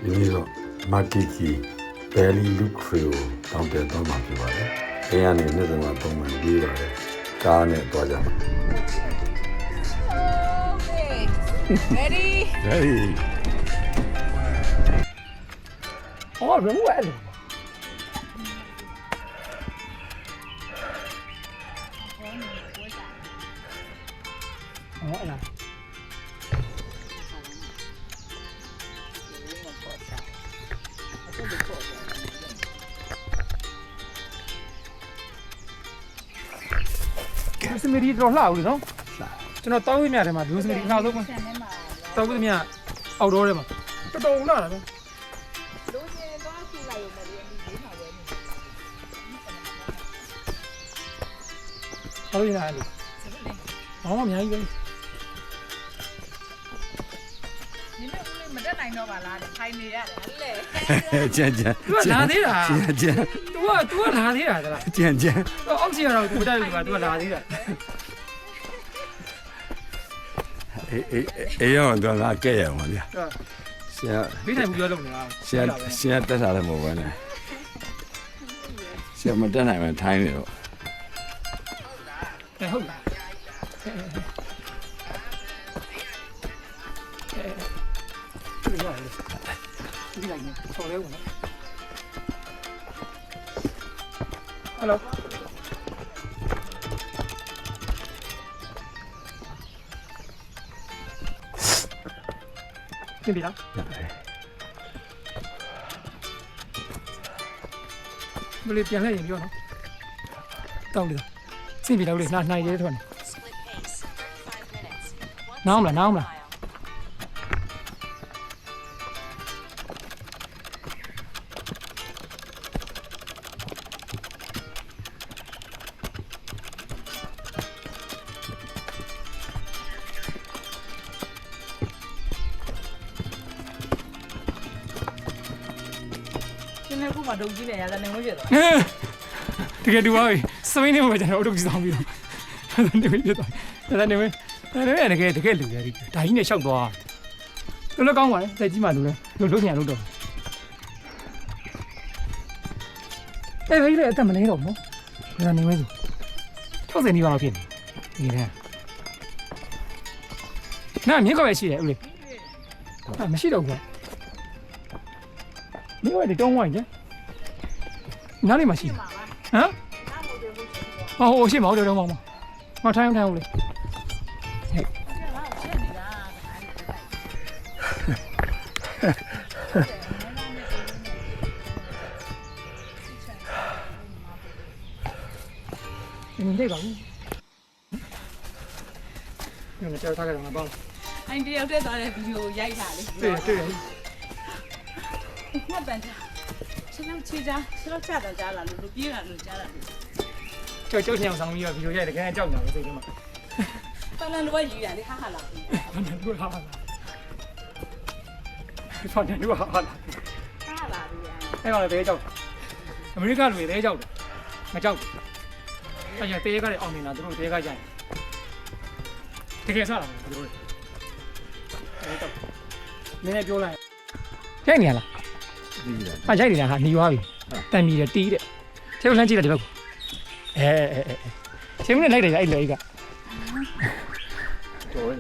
ဒီနေ့တော့မာကီကီဘယ်လီလူခရီကိုတောင်းတတော့မှာဖြစ်ပါတယ်။အဲကနေနေ့စဉ်ကပုံမှန်ပြေးပါတယ်။ကားနဲ့တွားကြမှာ Okay. Ready? ။ Ready. အော်ဘယ်လိုလဲအော်လားစမရီတော့လှအောင်လေနော်ကျွန်တော်တောင်းဝိမြတယ်မှာဒူစမရီခါဆုံးမှာတောင်းဝိမြအောက်တော့တယ်မှာတော်တော်လှတာပဲ လို့ရှင်တော့ကြည့်လိုက်ရုံနဲ့ဒီဒီမှာပဲနေ ဟုတ်ရင်လားလေဘာမှမများကြီးပဲ နင်တို့ဦးလေးမတက်နိုင်တော့ပါလားထိုင်နေရတယ်ဟဲ့လေ ကျန်ကျန် သူကလာသေးတာ ကျန် तू ကလာသေးတာသလား ကျန်ကျန် အောက်ချီကတော့ तू တက်ပြီပါ तू ကလာသေးတာ အေးရောတော့လာကဲရအောင်ဗျာ ဟုတ် ရှင် ပြီးတိုင်းဘူးပြောလို့မလား ရှင်တက်တာလည်းမဟုတ်ဘူးနဲ့ရှင်မတက်နိုင်မှထိုင်းနေတော့ ဟုတ်လားဒီလိုက်နေဆော်ရဲဝင်နော်ဟယ်လိုပြင်ပြီလားမလေးပြန်လဲရင်ပြောနော်တောင်းတယ်စင်ပြီလားဦးလေးနိုင်ရဲထွက်နေနောင်းမလားရှင်လည်းခုမှဒုံကြီးနေရတာနေလို့ရှိတော့ တကယ်တူပါပြီစပိန်နေမှာကျွန်တော်အုတ်ကြီးဆောင်ပြီးတော့နေပြီပြတော့နေပြီတကယ်လူရည်ဒါကြီးနဲ့ရှောက်သွားတော်တော်ကောင်းပါလေတက်ကြီးမှလူလဲလို့ညာလို့တော့အဲ့ဒီလေအသက်မနေတော့ဘူးနော်နေမဲဆို60နီးပါးလောက်ဖြစ်နေဒီထဲနားမြင်းကောက်ရရှိတယ်ဦးလေးမရှိတော့ဘူးမြင်းကောက်ဒီတုံးဝိုင်းကျနားလေးမှာရှိတယ်ဟမ်ဟိုရှိမဟုတ်တယ်တော့မမထိုင်းဦးလေ你这个，用个胶擦个什么包？ အိုင်တယောက်တက်သွားတဲ့ဗီဒီယိုရိုက်တာလေ 对对， ငါပန်တာရှင်တို့ချေချာရှင်တို့ချတာကြားလာလို့ပြေးလာလို့ကြားလာလို့ 就像上面个，比如现在跟人叫你了，对吗？ ပန်လန်လိုယူရတယ်ဟာဟာလာ 反正都好了，反正都好了。 ဟာလာပြီ 哎呀，别叫，အမေရိကန်လူတွေတဲကြောက်တယ်မကြောက်ဘူးအဲ့ရတဲကလည်းအောင်နေတာသူတို့တဲကကြိုင်တကယ်စားလာတယ်သူတို့တဲကြောက်နည်းနည်းပြောလိုက်ရိုက်နေရလားဟာရိုက်နေတာဟာหนีသွားပြီတန်ပြီတယ်တီးတဲ့ခြေကိုလှမ်းကြည့်လိုက်ဒီဘက်ကိုခြေနဲ့လိုက်တယ်အဲ့လေက တော်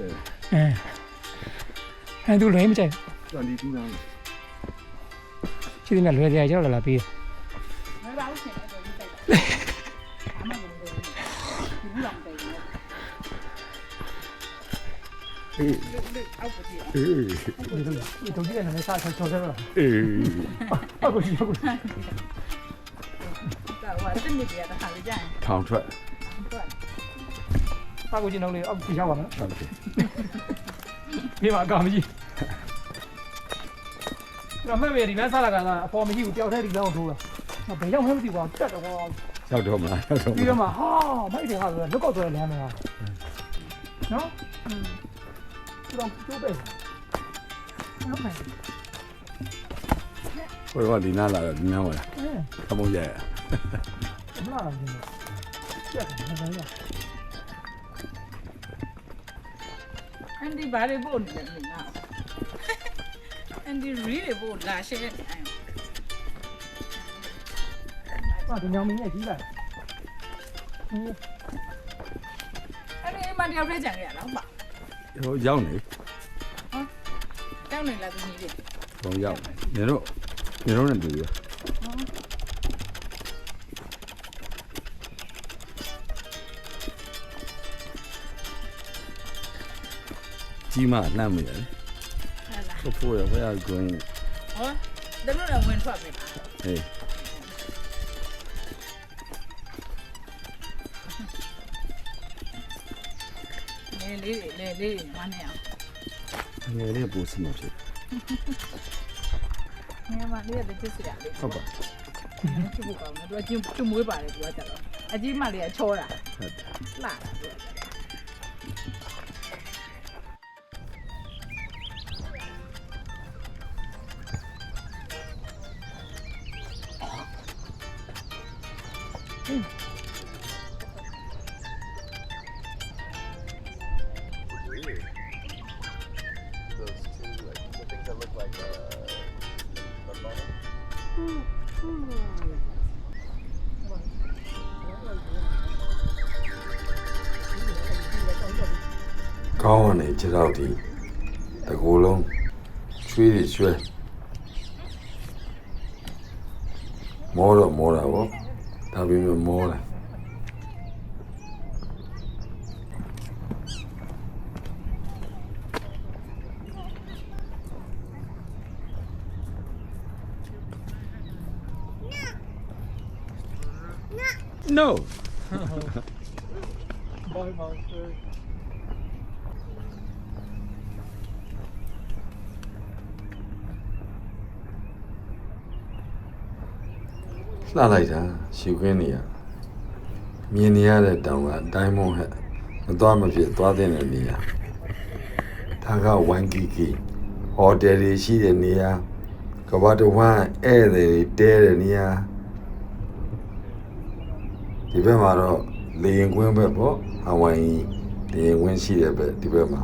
တယ် အဲ့သူလွယ်မကြိုက် တော်ဒီကူးလာ ခြေနဲ့လွယ်စရာကြောက်လာပြီး မပါဘူးရှင်အဲ့လိုတိုက်တာဘာမှမလုပ်ဘူးဒီလောင်တိုက်နေ အေး အောက်ပကြီး အေး ဒီတော့ဒီကနေ့စားချောချောတယ်လား အေး အခုရှိအခု တော့ဟာတက်နေကြတာဟာလေကြာရင် ထောင်ထွက် အခုချင်းတော့လေအခုရောက်ပါမယ် ဟုတ်တယ် ဒီမှာအကောင်ကြီးတော့မဲ့ဒီလမ်းစားလာကအပေါ်မရှိဘူးတယောက်တည်းဒီလမ်းကိုထိုးလာဘယ်ရောက်မှမသိပါဘူးတက်တော့ ရောက်တော့မလားရောက်တော့မ ပြီး လား တော့မှဟာမိုက်တယ်ဟာဆိုတော့လွတ်ကောက်သွားတဲ့လမ်းမှာနော်သူတော့ကျိုးပဲဟုတ်ပါ ဘယ်တော့ဒီနားလာတော့ဒီနားဝင်လာအမုန်းရရ မလားလားဒီမှာကျက်တယ်ဘာလဲ အန်ဒီဘာတွေပို့နေလဲငါ Andy Reid တွေပို့လာရှယ်တယ် ဟာဒီညောင်မင်းရဲ့ကြီးလာ အဲ့ဒီမတယောက်တည်းကြံရအောင်ပါ ဟိုရောက်နေ တောင်းနေလာသူကြီးတွေ ဟိုရောက်နေတော့နဲ့တူရကြီးမနှမ်းမိတယ် ဟုတ်လား ဟုတ်ဖို့ရဘယ်အကွင်း ဟောတလူတော့ဝင်ထွက်ပြီ ဟေး လေလေးမနေအောင် ငယ်လေးပူစမှာဖြစ် ငယ်မလေးကတည်းကစစ်ရလေး ဟုတ်ပါ ချစ်ဖို့ကောင်းတယ်သူကကျမွေးပါတယ်သူကကြတော့အကြီးမလေးကချောတာ ဟုတ်တယ် လှတာသူက ကောင်းကနေခြေတော့ဒီတကူလုံးချွေးတွေချွဲမောတော့မောတာဗောဒါပေမဲ့မောတယ် No ဘောမောင်စ လှလိုက်တာရှူခင်းနေရမြင်နေရတဲ့တောင်ကတိုင်းမုံဟဲ့မသွားမဖြစ်သွားတဲ့နေရာဒါကဝန်ကီကီဟိုတယ်တွေရှိတဲ့နေရာကဘာတဝမ်းဧည့်သည်တွေတဲတဲ့နေရာဒီဘက်မှာတော့လေရင်ကွင်းဘက်ပေါ့ဟဝိုင်လေရင်ကွင်းရှိတဲ့ဘက်ဒီဘက်မှာ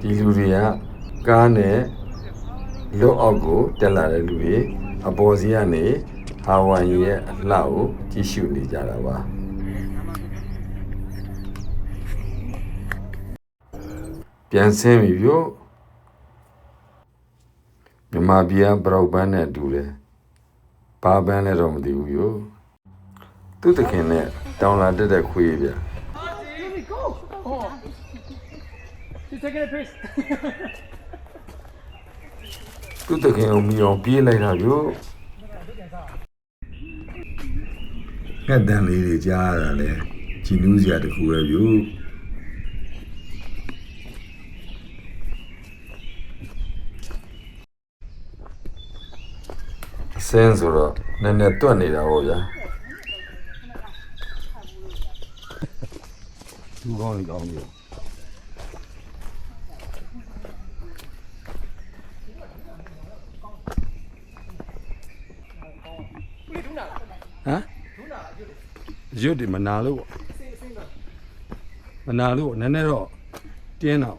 ဒီလူတွေကကားနဲ့လွတ်အောက်ကိုတက်လာတဲ့လူတွေအပေါ်စီကနေဟာဝိုင်ရဲ့အလှကိုကြည့်ရှုနေကြတာပါပြန်ဆင်းပြီပြို့မြန်မာပြည်ကဘရောက်ပန်းနဲ့တူတယ်ဘာပန်းလဲတော့မသိဘူးပြို့သူ့တခင်နဲ့တောင်လာတက်တဲ့ခွေးပြ She's taking a piss သူ့တခင်ကိုမီအောင်ပြေးလိုက်တာပြို့ငှက်တန်လေးတွေကြားရတာလေကြည်နူးစရာတခုပဲပြို့အစင်းဆိုတော့နည်းနည်းတွက်နေတာပေါ့ဗျာသူကောင်းနေကောင်းပြီ ဟမ်ရွတ်ဒီမနာလို့ပေါ့မနာလို့နည်းနည်းတော့တင်းတော့